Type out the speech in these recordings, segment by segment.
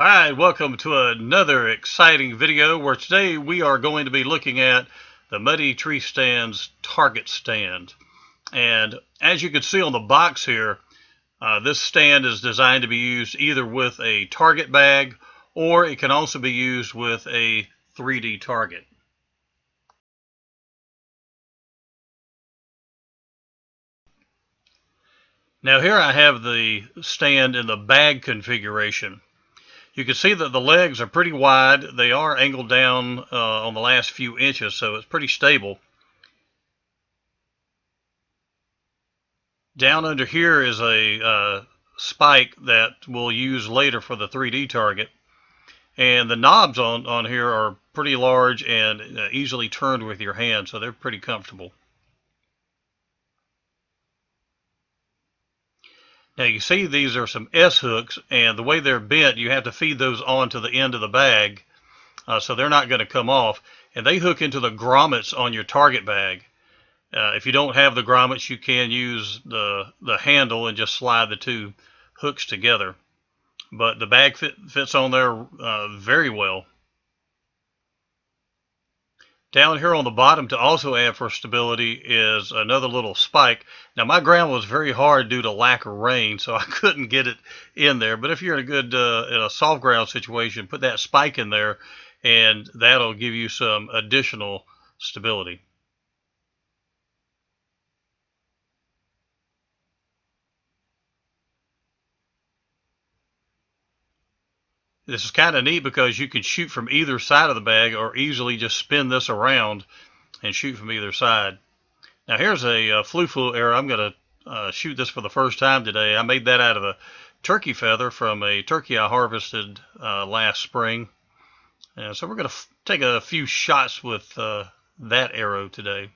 Alright, welcome to another exciting video where today we are going to be looking at the Muddy Treestands target stand. And as you can see on the box here, this stand is designed to be used either with a target bag or it can also be used with a 3D target. Now here I have the stand in the bag configuration. You can see that the legs are pretty wide. They are angled down on the last few inches, so it's pretty stable. Down under here is a spike that we'll use later for the 3D target. And the knobs on here are pretty large and easily turned with your hand, so they're pretty comfortable. Now you see these are some S hooks, and the way they're bent, you have to feed those onto the end of the bag, so they're not going to come off. And they hook into the grommets on your target bag. If you don't have the grommets, you can use the handle and just slide the two hooks together. But the bag fits on there very well. Down here on the bottom to also add for stability is another little spike. Now my ground was very hard due to lack of rain, so I couldn't get it in there. But if you're in a good in a soft ground situation, put that spike in there and that'll give you some additional stability. This is kind of neat because you can shoot from either side of the bag or easily just spin this around and shoot from either side. Now here's a flu arrow. I'm going to shoot this for the first time today. I made that out of a turkey feather from a turkey I harvested last spring. So we're going to take a few shots with that arrow today.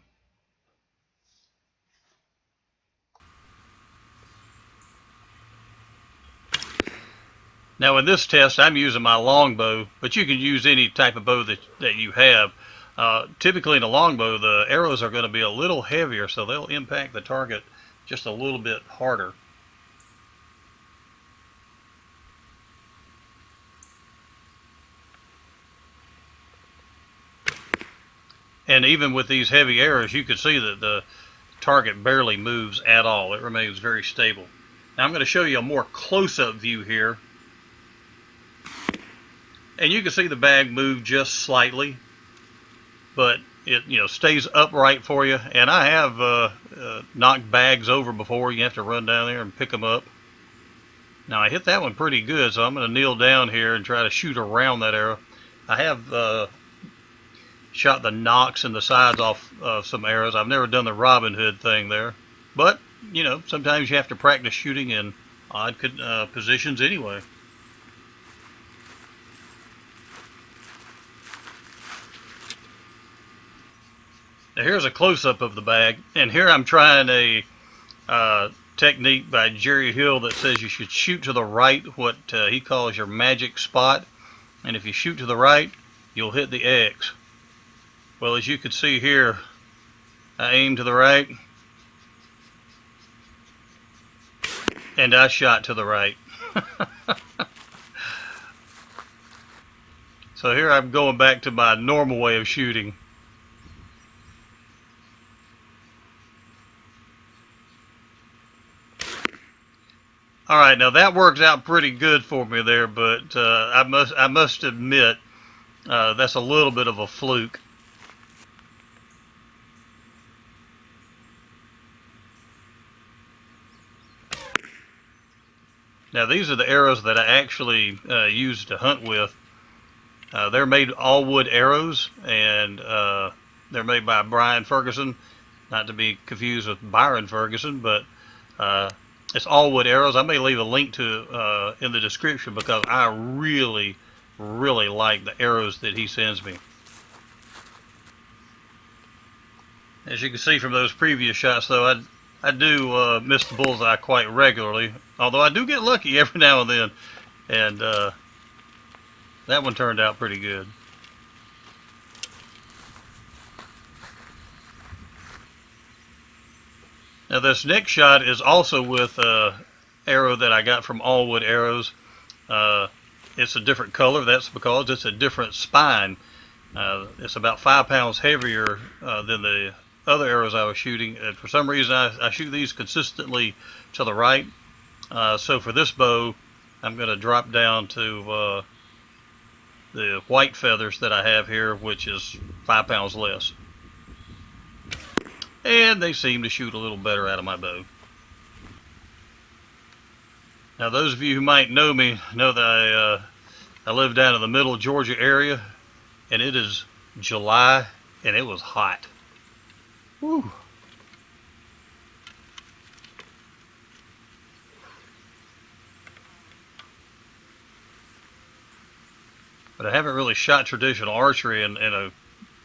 Now in this test I'm using my longbow, but you can use any type of bow that you have. Typically in a longbow the arrows are going to be a little heavier, so they'll impact the target just a little bit harder. And even with these heavy arrows you can see that the target barely moves at all. It remains very stable. Now I'm going to show you a more close-up view here. And you can see the bag move just slightly, but it stays upright for you. And I have knocked bags over before. You have to run down there and pick them up. Now I hit that one pretty good, so I'm going to kneel down here and try to shoot around that arrow. I have shot the nocks and the sides off some arrows. I've never done the Robin Hood thing there, but sometimes you have to practice shooting in odd positions anyway. Now here's a close-up of the bag, and here I'm trying a technique by Jerry Hill that says you should shoot to the right, what he calls your magic spot. And if you shoot to the right, you'll hit the X. Well, as you can see here, I aimed to the right, and I shot to the right. So here I'm going back to my normal way of shooting. Alright, now that works out pretty good for me there, but I must admit that's a little bit of a fluke. Now these are the arrows that I actually use to hunt with. They're made all wood arrows, and they're made by Brian Ferguson, not to be confused with Byron Ferguson, but it's all wood arrows. I may leave a link to in the description because I really like the arrows that he sends me. As you can see from those previous shots, though, I do miss the bullseye quite regularly, although I do get lucky every now and then, and that one turned out pretty good. Now this next shot is also with an arrow that I got from All Wood Arrows. it's a different color. That's because it's a different spine. It's about 5 pounds heavier than the other arrows I was shooting. And for some reason, I shoot these consistently to the right. So for this bow, I'm going to drop down to the white feathers that I have here, which is 5 pounds less. And they seem to shoot a little better out of my bow. Now, those of you who might know me know that I live down in the middle Georgia area, and it is July, and it was hot. Whew. But I haven't really shot traditional archery in a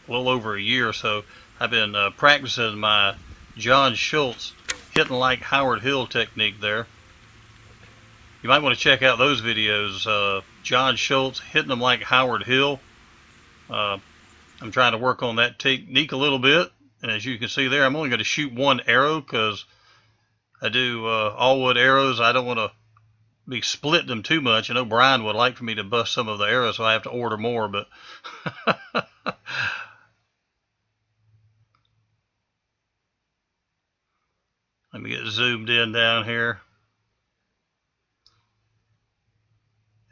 little over a year, so I've been practicing my John Schultz hitting like Howard Hill technique there. You might want to check out those videos. John Schultz hitting them like Howard Hill. I'm trying to work on that technique a little bit, and as you can see there, I'm only going to shoot one arrow because I do all wood arrows. I don't want to be splitting them too much. I know Brian would like for me to bust some of the arrows, so I have to order more, but let me get zoomed in down here.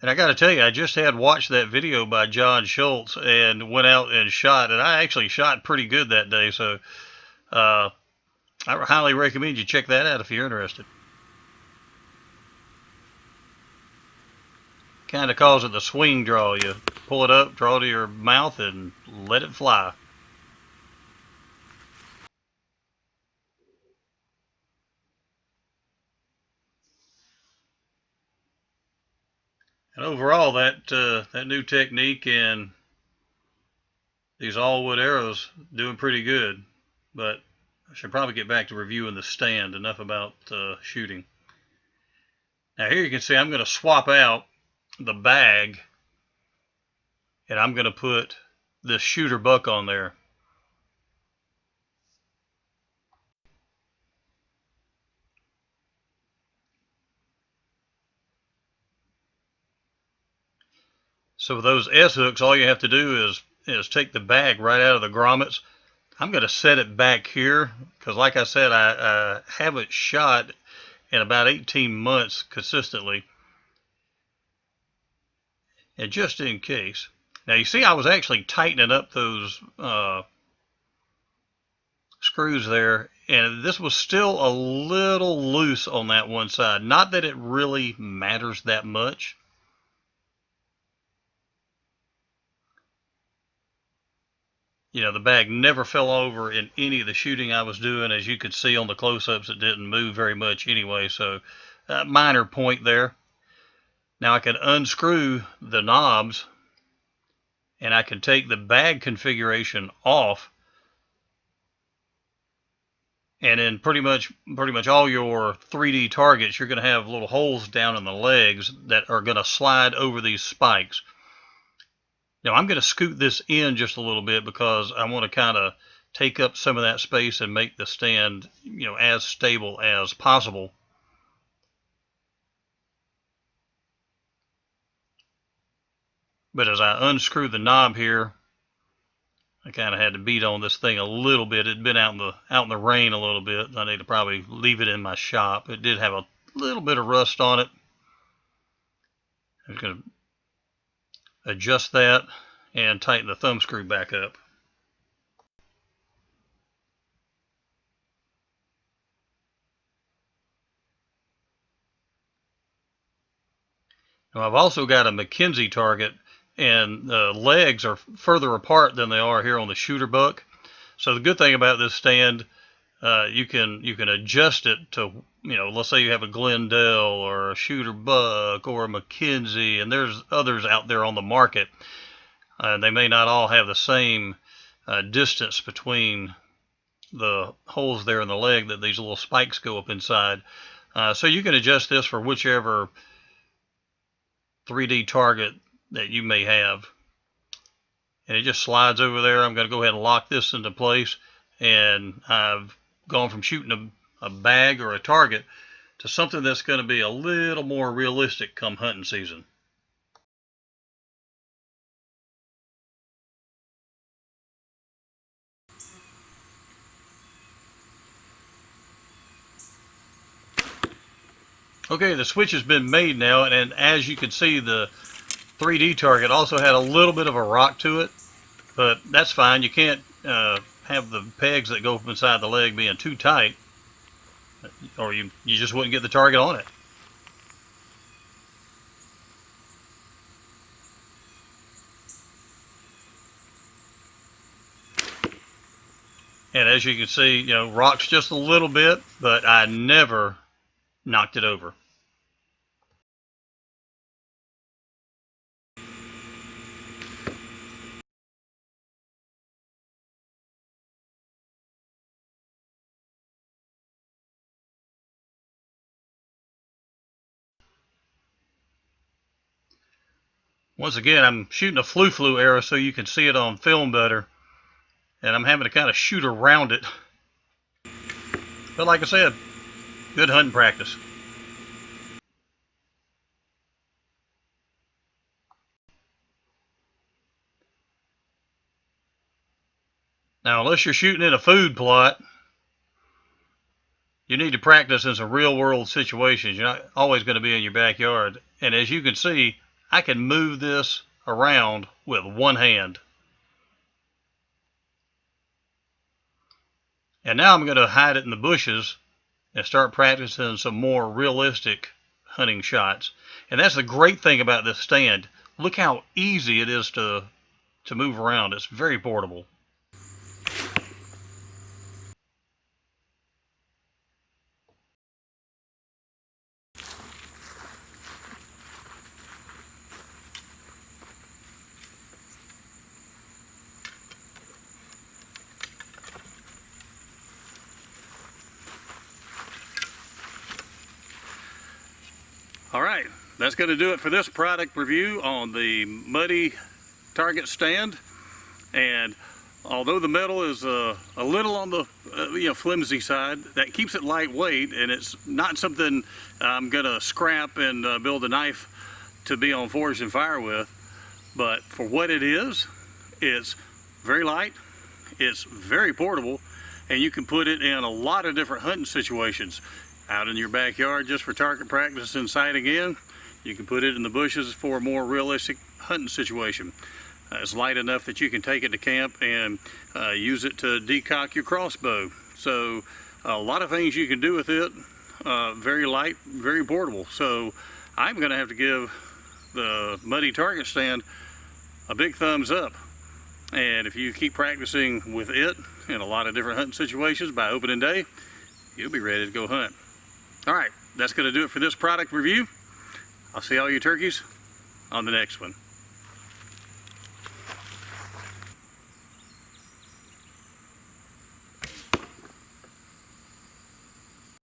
And I got to tell you, I just had watched that video by John Schultz and went out and shot, and I actually shot pretty good that day, so I highly recommend you check that out if you're interested. Kind of calls it the swing draw. You pull it up, draw to your mouth, and let it fly. And overall, that new technique and these all wood arrows doing pretty good. But I should probably get back to reviewing the stand. Enough about shooting. Now here you can see I'm going to swap out the bag, and I'm going to put this shooter buck on there. So with those S hooks, all you have to do is take the bag right out of the grommets. I'm going to set it back here because, like I said, I haven't shot in about 18 months consistently. And just in case. Now you see I was actually tightening up those screws there, and this was still a little loose on that one side. Not that it really matters that much. You know, the bag never fell over in any of the shooting I was doing. As you could see on the close-ups, it didn't move very much anyway, so minor point there. Now I can unscrew the knobs, and I can take the bag configuration off, and in pretty much all your 3D targets, you're going to have little holes down in the legs that are going to slide over these spikes. Now I'm going to scoot this in just a little bit because I want to kind of take up some of that space and make the stand, you know, as stable as possible. But as I unscrew the knob here, I kind of had to beat on this thing a little bit. It'd been out in the rain a little bit. I need to probably leave it in my shop. It did have a little bit of rust on it. I'm going to adjust that and tighten the thumb screw back up. Now I've also got a Mackenzie target, and the legs are further apart than they are here on the shooter buck. So the good thing about this stand, you can adjust it to, you know, let's say you have a Glendale or a shooter buck or a Mackenzie, and there's others out there on the market. They may not all have the same distance between the holes there in the leg that these little spikes go up inside. So you can adjust this for whichever 3D target that you may have. And it just slides over there. I'm going to go ahead and lock this into place, and I've gone from shooting a bag or a target to something that's going to be a little more realistic come hunting season. Okay, the switch has been made now, and as you can see, the 3D target also had a little bit of a rock to it, but that's fine. You can't have the pegs that go up inside the leg being too tight, or you just wouldn't get the target on it. And as you can see, rocks just a little bit, but I never knocked it over. Once again, I'm shooting a flu arrow so you can see it on film better, and I'm having to kind of shoot around it. But like I said, good hunting practice. Now, unless you're shooting in a food plot, you need to practice in some real world situations. You're not always going to be in your backyard. And as you can see, I can move this around with one hand. And now I'm going to hide it in the bushes and start practicing some more realistic hunting shots. And that's the great thing about this stand. Look how easy it is to move around. It's very portable. All right, that's going to do it for this product review on the Muddy target stand. And although the metal is a little on the flimsy side, that keeps it lightweight, and it's not something I'm going to scrap and build a knife to be on forged and fire with. But for what it is, it's very light, it's very portable, and you can put it in a lot of different hunting situations. Out in your backyard just for target practice and sighting in. You can put it in the bushes for a more realistic hunting situation. It's light enough that you can take it to camp and use it to decock your crossbow. So a lot of things you can do with it. Very light, very portable. So I'm going to have to give the Muddy target stand a big thumbs up. And if you keep practicing with it in a lot of different hunting situations by opening day, you'll be ready to go hunt. All right, that's going to do it for this product review. I'll see all you turkeys on the next one.